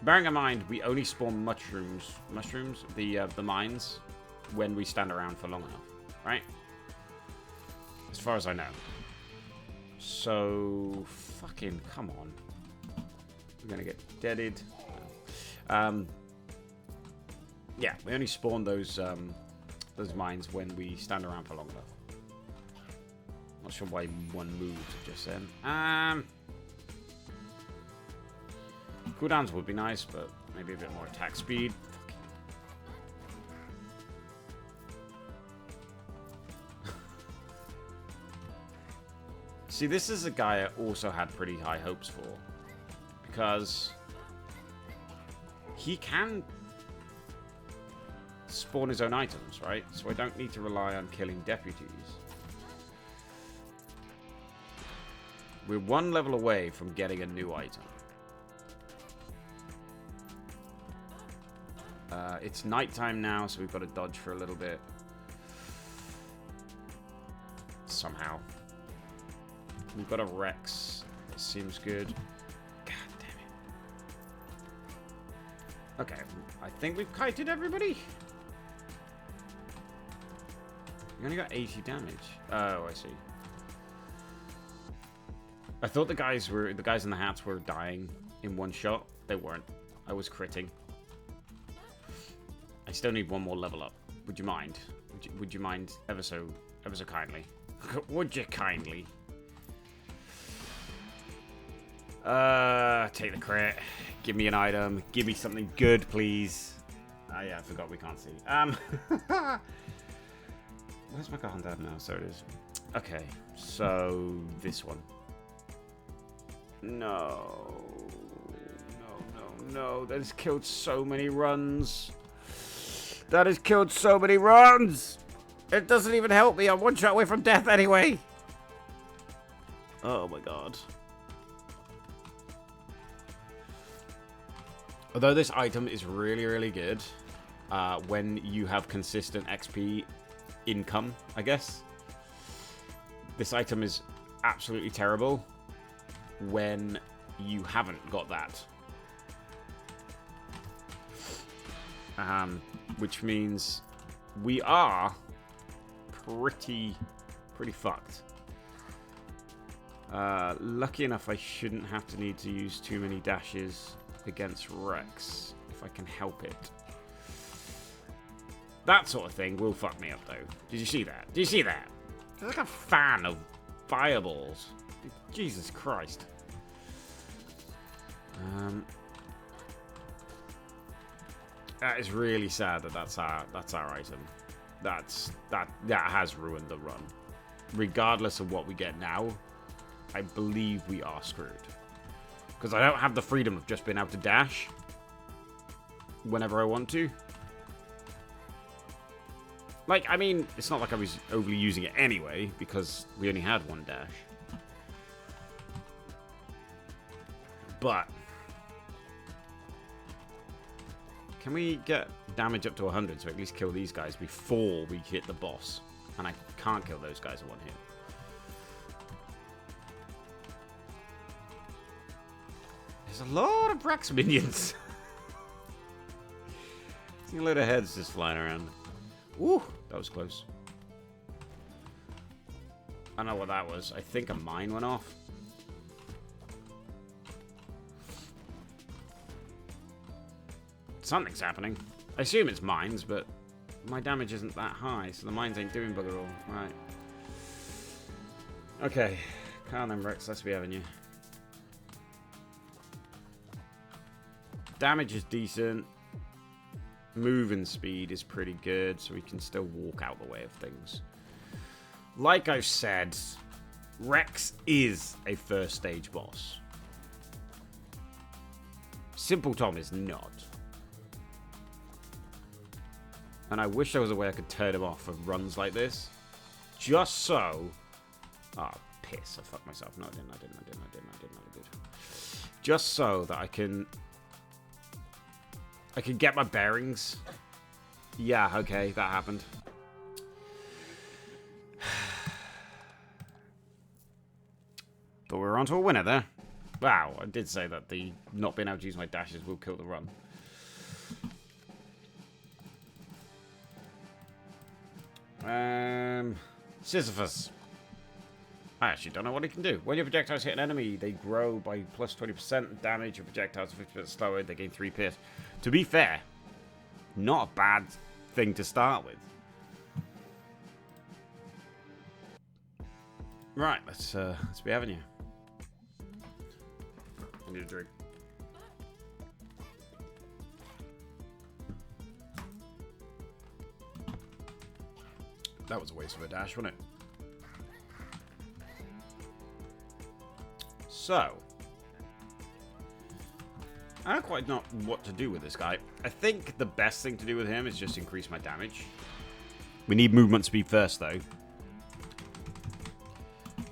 Bearing in mind, we only spawn mushrooms, the mines, when we stand around for long enough, right? As far as I know. So, fucking, come on. We're gonna get deaded. Yeah, we only spawn those mines when we stand around for long enough. Not sure why one moved just then. Cooldowns would be nice, but maybe a bit more attack speed. See, this is a guy I also had pretty high hopes for. Because he can spawn his own items, right? So I don't need to rely on killing deputies. We're 1 level away from getting a new item. It's nighttime now, so we've got to dodge for a little bit. Somehow. We've got a Rex. That seems good. God damn it. Okay, I think we've kited everybody. We only got 80 damage. Oh, I see. I thought the guys in the hats were dying in one shot. They weren't. I was critting. I still need 1 more level up. Would you mind? Would you mind ever so kindly? Would you kindly? Take the crit. Give me an item. Give me something good, please. Ah, yeah, I forgot we can't see. Where's my granddad now? So it is. Okay, so this one. No. No. That has killed so many runs. That has killed so many runs. It doesn't even help me. I'm 1 shot away from death anyway. Oh my god. Although this item is really, really good when you have consistent XP income, I guess. This item is absolutely terrible when you haven't got that. Which means we are pretty fucked. Lucky enough, I shouldn't have to need to use too many dashes against Rex, if I can help it. That sort of thing will fuck me up, though. Did you see that? Did you see that? I'm like a fan of fireballs. Jesus Christ. That is really sad that that's our item. That has ruined the run. Regardless of what we get now, I believe we are screwed. Because I don't have the freedom of just being able to dash whenever I want to. Like, I mean, it's not like I was overly using it anyway, because we only had one dash. But can we get damage up to 100 so at least kill these guys before we hit the boss? And I can't kill those guys in one hit. There's a lot of Rex minions. See a load of heads just flying around. Ooh, that was close. I don't know what that was. I think a mine went off. Something's happening. I assume it's mines, but my damage isn't that high, so the mines ain't doing bugger all. Right. Okay. Calm then, Rex. Let's be having you. Damage is decent. Moving speed is pretty good, so we can still walk out the way of things. Like I've said, Rex is a first stage boss. Simple Tom is not. And I wish there was a way I could turn him off for runs like this. Just so... Oh, piss. I fucked myself. No, I didn't. Just so that I can get my bearings. Yeah, okay. That happened. But we're on to a winner there. Wow, I did say that the not being able to use my dashes will kill the run. Sisyphus. I actually don't know what he can do. When your projectiles hit an enemy, they grow by plus 20% damage. Your projectiles are 50% slower. They gain 3 pierce. To be fair, not a bad thing to start with. Right, let's be having you. I need a drink. That was a waste of a dash, wasn't it? So, I don't quite know what to do with this guy. I think the best thing to do with him is just increase my damage. We need movement speed first, though.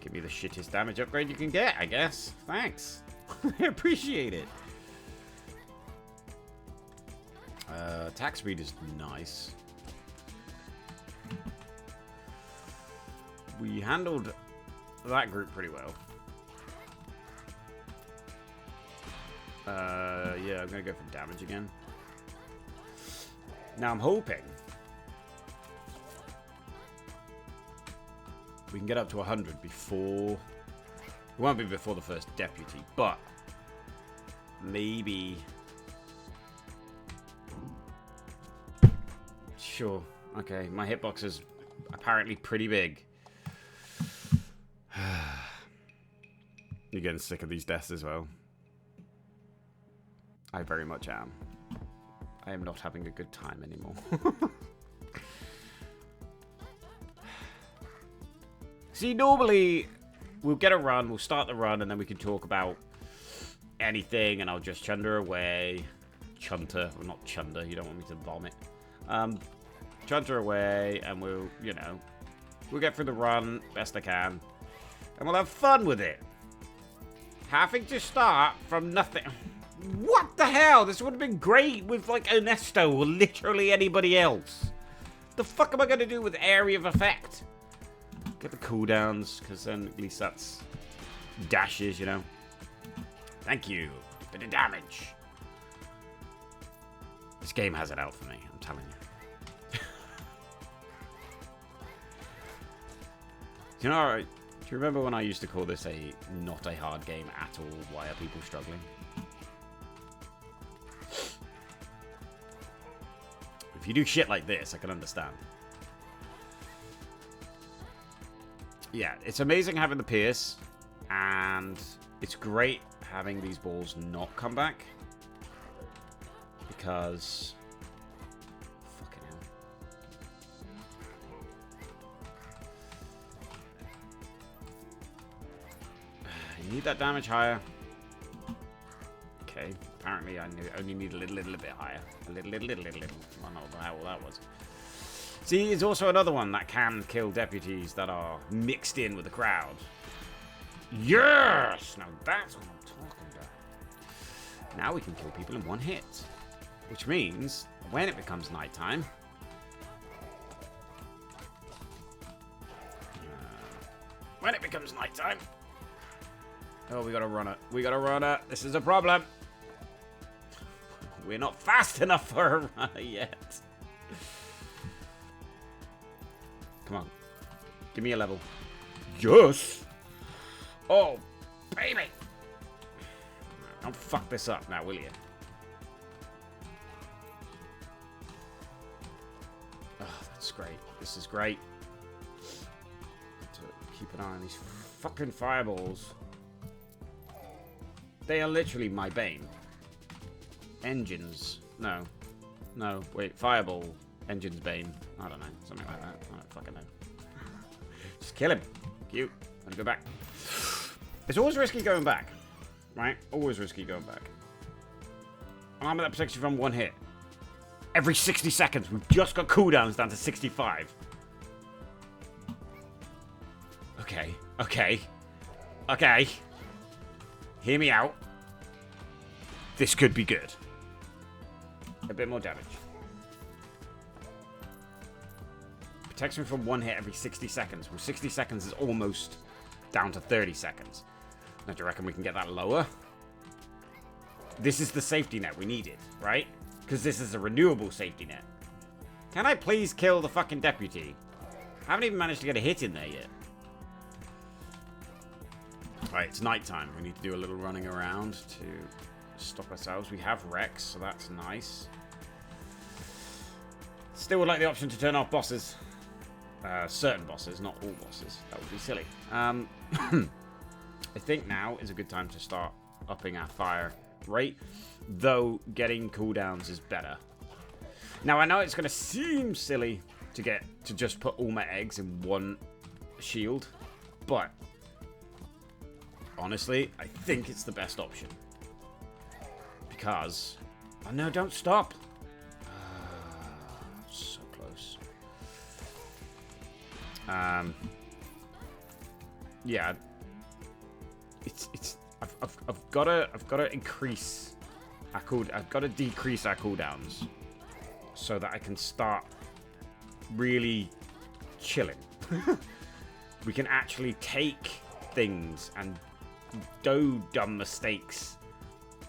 Give me the shittest damage upgrade you can get, I guess. Thanks. I appreciate it. Attack speed is nice. We handled that group pretty well. Yeah, I'm going to go for damage again. Now I'm hoping we can get up to 100 before... It won't be before the first deputy, but maybe... Sure. Okay, my hitbox is apparently pretty big. You're getting sick of these deaths as well. I very much am. I am not having a good time anymore. See, normally we'll get a run, we'll start the run, and then we can talk about anything, and I'll just chunder away. Chunter, well, not chunder, you don't want me to vomit. Chunder away, and we'll, you know, we'll get through the run best I can, and we'll have fun with it. Having to start from nothing. What the hell? This would have been great with, like, Ernesto or literally anybody else. The fuck am I going to do with area of effect? Get the cooldowns, because then at least that's dashes, you know. Thank you. Bit of damage. This game has it out for me, I'm telling you. You know, do you remember when I used to call this not a hard game at all? Why are people struggling? If you do shit like this, I can understand. Yeah, it's amazing having the Pierce, and it's great having these balls not come back. Because... fucking hell. You need that damage higher. Okay, apparently I only need a little bit higher. A little. I don't know what the hell that was. See, it's also another one that can kill deputies that are mixed in with the crowd. Yes! Now that's what I'm talking about. Now we can kill people in one hit. Which means, when it becomes nighttime... when it becomes nighttime... Oh, we gotta run it. We gotta run it. This is a problem. We're not fast enough for a runner yet. Come on. Give me a level. Yes! Oh, baby! Don't fuck this up now, will you? Oh, that's great. This is great. To keep an eye on these fucking fireballs. They are literally my bane. Engines. No. No, wait. Fireball. Engine's bane. I don't know. Something like that. I don't fucking know. Just kill him. Cute. And go back. It's always risky going back. Right? Always risky going back. Armor that protects you from one hit. Every 60 seconds. We've just got cooldowns down to 65. Okay. Okay. Okay. Hear me out. This could be good. A bit more damage. Protects me from one hit every 60 seconds. Well, 60 seconds is almost down to 30 seconds. Now, do you reckon we can get that lower? This is the safety net we needed, right? Because this is a renewable safety net. Can I please kill the fucking deputy? I haven't even managed to get a hit in there yet. Right, it's nighttime. We need to do a little running around to stop ourselves. We have Rex, so that's nice. Still would like the option to turn off bosses. Certain bosses, not all bosses. That would be silly. I think now is a good time to start upping our fire rate, though getting cooldowns is better. Now, I know it's going to seem silly to just put all my eggs in one shield, but honestly, I think it's the best option. Because... oh no, don't stop! So close. Yeah. I've gotta increase our I've gotta decrease our cooldowns so that I can start really chilling. We can actually take things and do dumb mistakes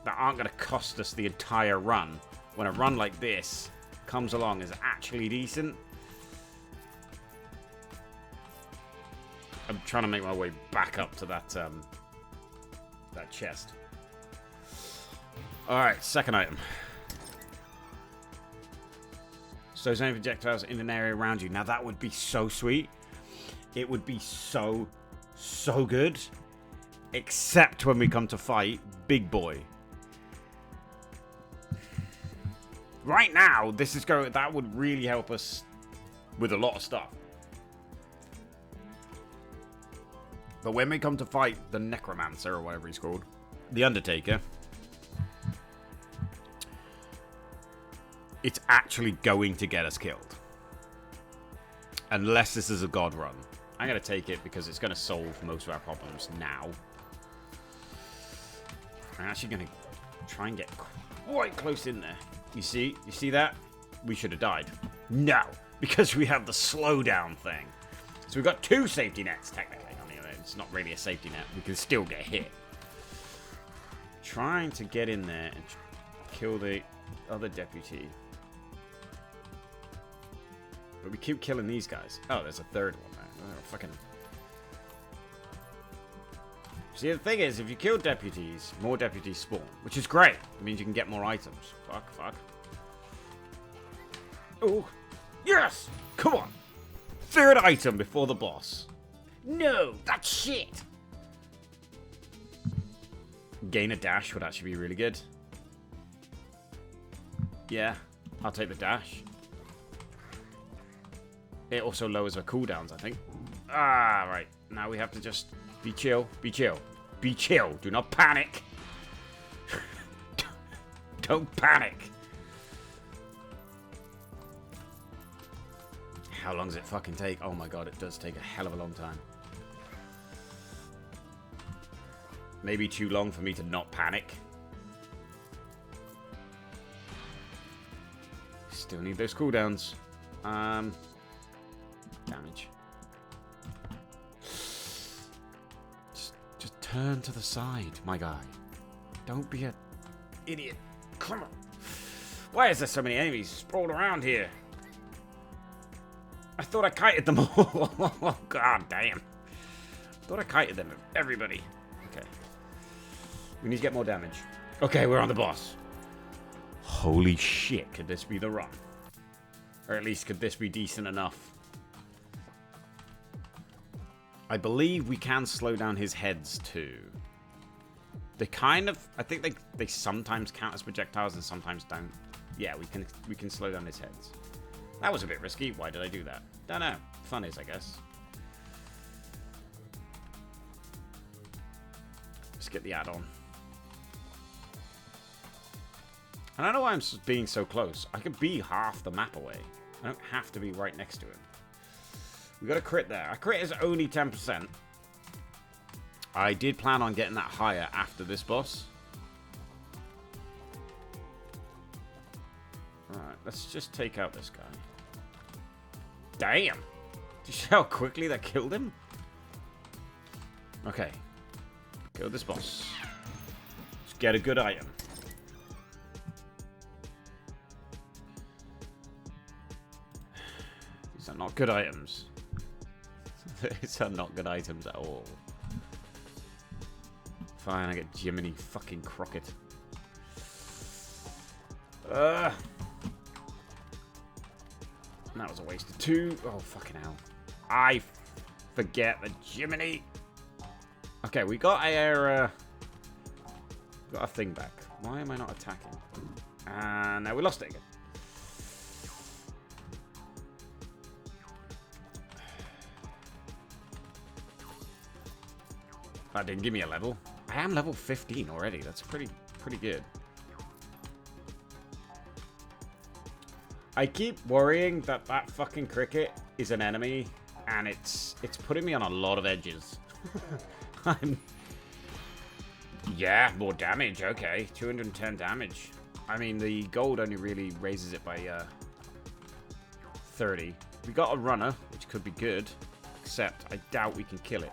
that aren't going to cost us the entire run when a run like this comes along is actually decent. I'm trying to make my way back up to that that chest. Alright, second item. So there's any projectiles in an area around you. Now that would be so sweet. It would be so good. Except when we come to fight Big Boy. Right now, that would really help us with a lot of stuff. But when we come to fight the Necromancer, or whatever he's called, the Undertaker, it's actually going to get us killed. Unless this is a god run. I'm going to take it because it's going to solve most of our problems now. I'm actually going to try and get quite close in there. You see that? We should have died. No, because we have the slowdown thing. So we've got two safety nets, technically. I mean, it's not really a safety net. We can still get hit. trying to get in there and kill the other deputy. But we keep killing these guys. Oh, there's a third one there. Oh, fucking... See, the thing is, if you kill deputies, more deputies spawn. Which is great. It means you can get more items. Fuck. Oh, yes! Come on! Third item before the boss. No, that's shit! Gain a dash would actually be really good. Yeah, I'll take the dash. It also lowers our cooldowns, I think. Ah, right. Now we have to just be chill. Be chill. Be chill. Do not panic. Don't panic. How long does it fucking take? Oh my god, it does take a hell of a long time. Maybe too long for me to not panic. Still need those cooldowns. Damage. Just turn to the side, my guy. Don't be an idiot. Come on. Why is there so many enemies sprawled around here? I thought I kited them all. God damn. Thought I kited them. Everybody. Okay. We need to get more damage. Okay, we're on the boss. Holy shit, could this be the run? Or at least, could this be decent enough? I believe we can slow down his heads too. They kind of... I think they sometimes count as projectiles and sometimes don't. Yeah, we can slow down his heads. That was a bit risky. Why did I do that? Don't know. Fun is, I guess. Let's get the add-on. I don't know why I'm being so close. I could be half the map away. I don't have to be right next to him. We got a crit there. Our crit is only 10%. I did plan on getting that higher after this boss. Alright, let's just take out this guy. Damn! Did you see how quickly that killed him? Okay. Kill this boss. Let's get a good item. These are not good items. These are not good items at all. Fine, I get Jiminy fucking Crockett. That was a waste of 2. Oh, fucking hell. I forget the Jiminy. Okay, we got our thing back. Why am I not attacking? And now we lost it again. That didn't give me a level. I am level 15 already. That's pretty good. I keep worrying that that fucking cricket is an enemy, and it's putting me on a lot of edges. Yeah, more damage. Okay, 210 damage. I mean, the gold only really raises it by 30. We got a runner, which could be good, except I doubt we can kill it.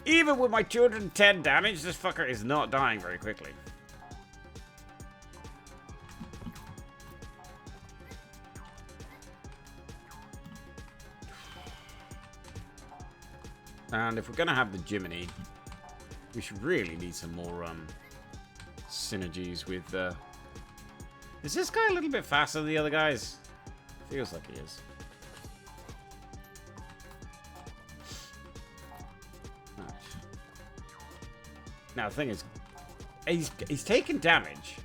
Even with my 210 damage, this fucker is not dying very quickly. And if we're going to have the Jiminy, we should really need some more synergies with... Is this guy a little bit faster than the other guys? Feels like he is. Right. Now, the thing is, he's taking damage.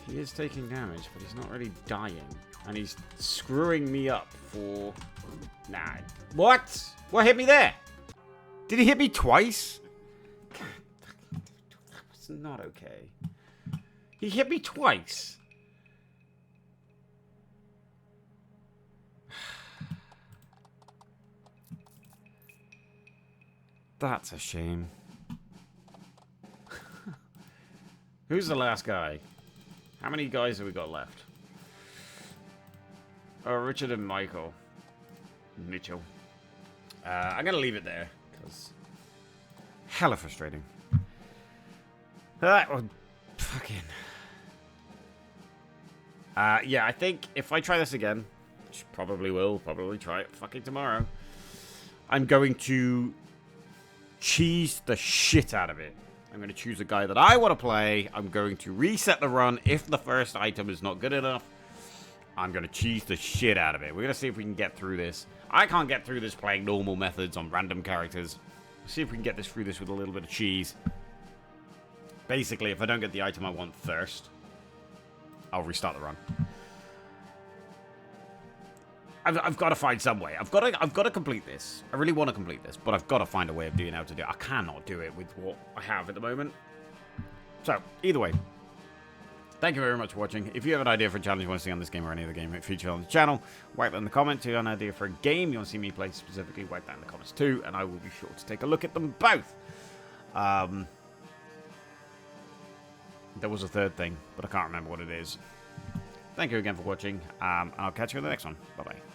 He is taking damage, but he's not really dying. And he's screwing me up for... Nah. What? What hit me there? Did he hit me twice? God, that was not okay. He hit me twice. That's a shame. Who's the last guy? How many guys have we got left? Oh, Richard and Michael. Mitchell. I'm going to leave it there, because hella frustrating. Well, fucking... yeah, I think if I try this again, which probably try it fucking tomorrow, I'm going to cheese the shit out of it. I'm going to choose a guy that I want to play. I'm going to reset the run if the first item is not good enough. I'm going to cheese the shit out of it. We're going to see if we can get through this. I can't get through this playing normal methods on random characters. See if we can get through this with a little bit of cheese. Basically, if I don't get the item I want first, I'll restart the run. I've got to find some way. I've got to complete this. I really want to complete this, but I've got to find a way of doing how to do it. I cannot do it with what I have at the moment. So, either way, thank you very much for watching. If you have an idea for a challenge you want to see on this game or any other game featured on the channel, write that in the comments. If you have an idea for a game you want to see me play specifically, write that in the comments too, and I will be sure to take a look at them both. There was a third thing, but I can't remember what it is. Thank you again for watching, and I'll catch you in the next one. Bye-bye.